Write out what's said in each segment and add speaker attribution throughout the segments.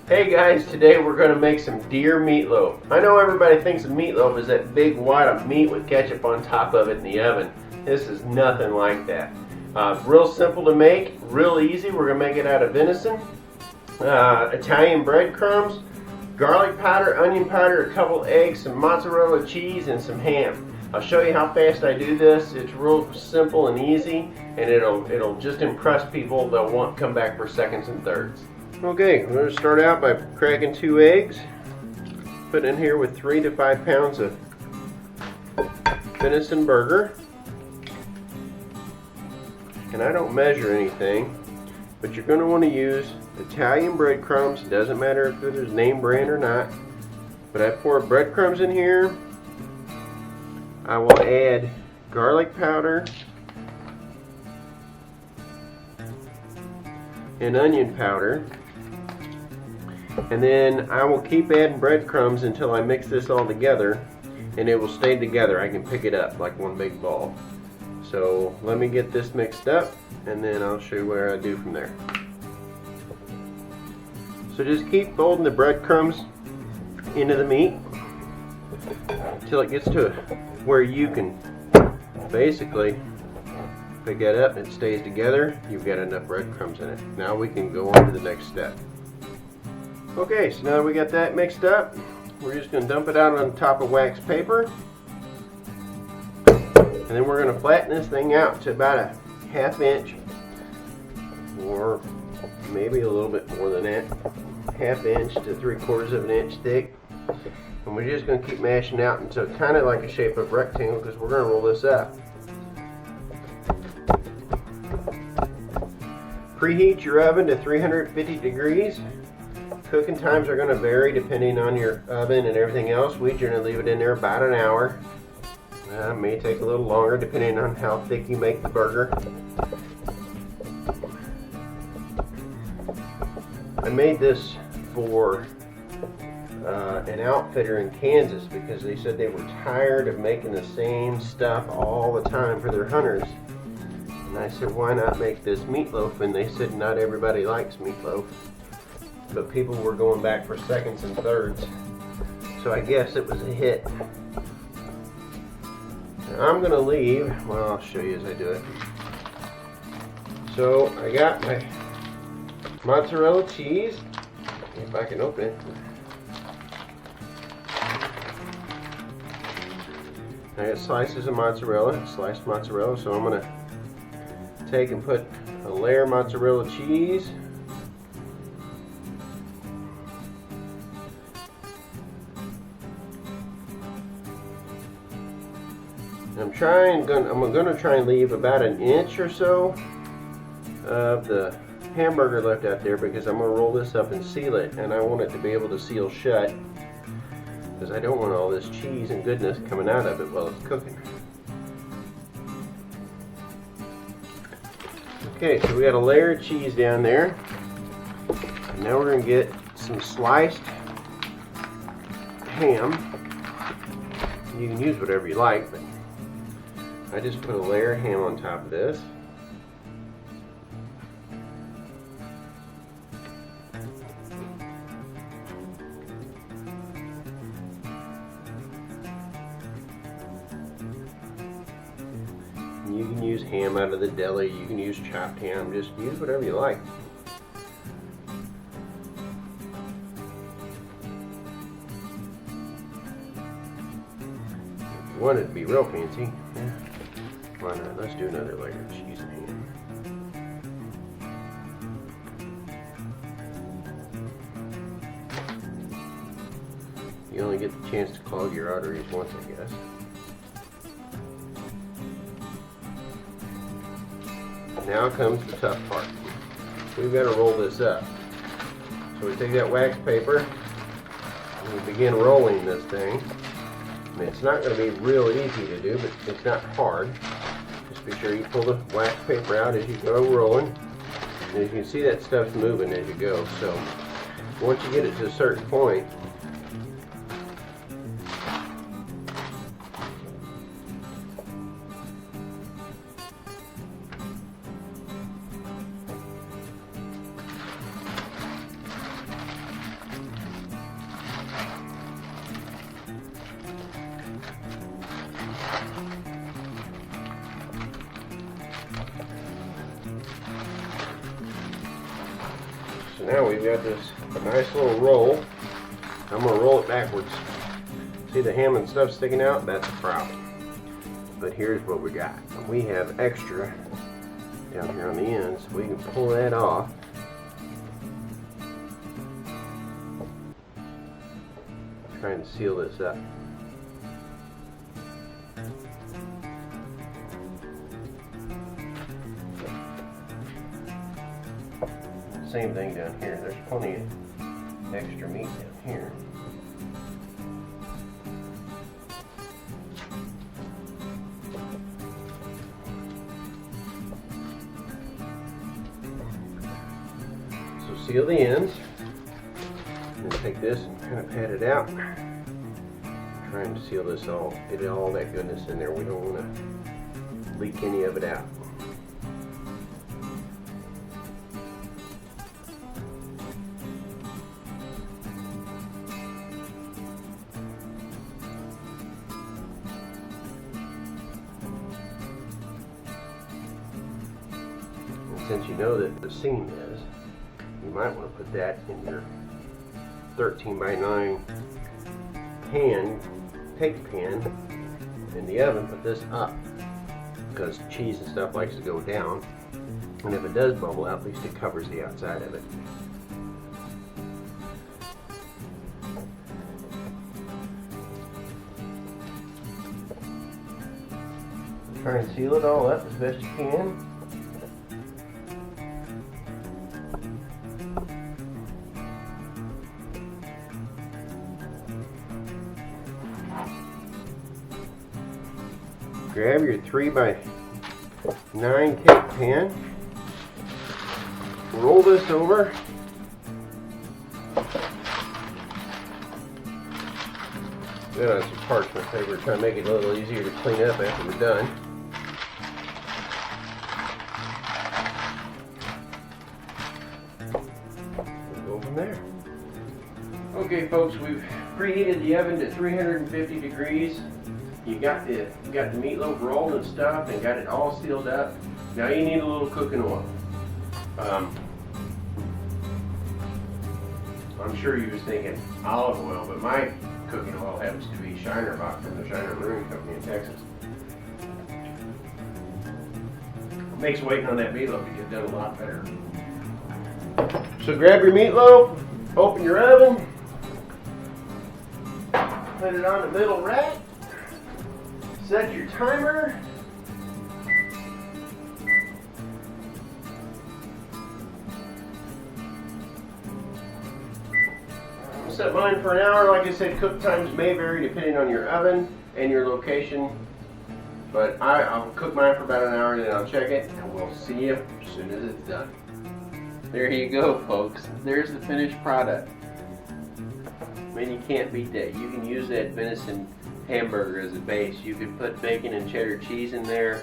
Speaker 1: Hey guys, today we're going to make some deer meatloaf. I know everybody thinks of meatloaf as that big wad of meat with ketchup on top of it in the oven. This is nothing like that. Real simple to make, real easy. We're going to make it out of venison, Italian breadcrumbs, garlic powder, onion powder, a couple eggs, some mozzarella cheese, and some ham. I'll show you how fast I do this. It's real simple and easy, and it'll just impress people. They'll want to come back for seconds and thirds. Okay, we're going to start out by cracking 2 eggs. Put in here with 3 to 5 pounds of venison burger. And I don't measure anything, but you're going to want to use Italian breadcrumbs. Doesn't matter if it is name brand or not. But I pour breadcrumbs in here. I will add garlic powder and onion powder. And then I will keep adding breadcrumbs until I mix this all together, and it will stay together. I can pick it up like one big ball. So let me get this mixed up, and then I'll show you where I do from there. So just keep folding the breadcrumbs into the meat until it gets to where you can basically pick that up and it stays together. You've got enough breadcrumbs in it. Now we can go on to the next step. Okay, so now that we got that mixed up, we're just going to dump it out on top of wax paper. And then we're going to flatten this thing out to about a 1/2 inch, or maybe a little bit more than that, 1/2 inch to 3/4 of an inch thick. And we're just going to keep mashing out until kind of like a shape of rectangle, because we're going to roll this up. Preheat your oven to 350 degrees. Cooking times are going to vary depending on your oven and everything else. We generally leave it in there about an hour. It may take a little longer depending on how thick you make the burger. I made this for an outfitter in Kansas because they said they were tired of making the same stuff all the time for their hunters. And I said, why not make this meatloaf? And they said not everybody likes meatloaf, but people were going back for seconds and thirds. So I guess it was a hit. Now I'm gonna leave, well, I'll show you as I do it. So I got my mozzarella cheese, if I can open it. I got slices of mozzarella, sliced mozzarella, so I'm gonna take and put a layer of mozzarella cheese. I'm gonna try and leave about an inch or so of the hamburger left out there, because I'm gonna roll this up and seal it, and I want it to be able to seal shut, because I don't want all this cheese and goodness coming out of it while it's cooking. Okay, so we got a layer of cheese down there. And now we're gonna get some sliced ham. You can use whatever you like, but I just put a layer of ham on top of this. And you can use ham out of the deli, you can use chopped ham, just use whatever you like. If you want it to be real fancy, yeah. Why not? Let's do another layer of cheese and ham. You only get the chance to clog your arteries once, I guess. Now comes the tough part. We've got to roll this up. So we take that wax paper and we begin rolling this thing. I mean, it's not going to be real easy to do, but it's not hard. Just be sure you pull the wax paper out as you go rolling. And as you can see, that stuff's moving as you go. So once you get it to a certain point, So now we've got this a nice little roll. I'm going to roll it backwards. See the ham and stuff sticking out? That's a problem. But here's what we got. We have extra down here on the ends. So we can pull that off. Trying to seal this up. Same thing down here. There's plenty of extra meat down here. So seal the ends. And take this and kind of pat it out. Trying to seal this all, get all that goodness in there. We don't want to leak any of it out. Since you know that the seam is, you might want to put that in your 13 by 9 pan, cake pan in the oven. Put this up because cheese and stuff likes to go down, and if it does bubble out, at least it covers the outside of it. Try and seal it all up as best you can. Grab your 3 by 9 cake pan, roll this over, then on some parchment paper, try to make it a little easier to clean up after we're done. We'll go from there. Okay folks, we've preheated the oven to 350 degrees. You got the meatloaf rolled and stuffed and got it all sealed up. Now you need a little cooking oil. I'm sure you was thinking olive oil, but my cooking oil happens to be Shiner Bock from the Shiner Brewing Company in Texas. It makes waiting on that meatloaf to get done a lot better. So grab your meatloaf, open your oven, put it on the middle rack. Set your timer. Set mine for an hour. Like I said, cook times may vary depending on your oven and your location. But I'll cook mine for about an hour and then I'll check it and we'll see you as soon as it's done. There you go, folks. There's the finished product. I mean, you can't beat that. You can use that venison hamburger as a base. You could put bacon and cheddar cheese in there.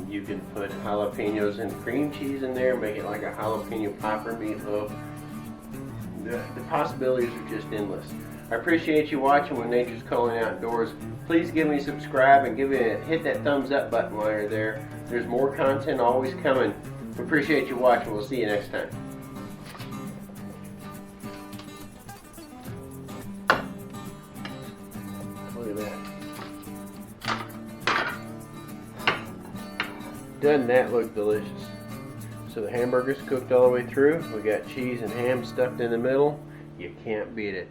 Speaker 1: You can put jalapenos and cream cheese in there, make it like a jalapeno popper meatloaf. The possibilities are just endless. I appreciate you watching When Nature's Calling Outdoors. Please give me a subscribe and hit that thumbs up button while you're there. There's more content always coming. We appreciate you watching. We'll see you next time. Look at that. Doesn't that look delicious? So the hamburger's cooked all the way through. We got cheese and ham stuffed in the middle. You can't beat it.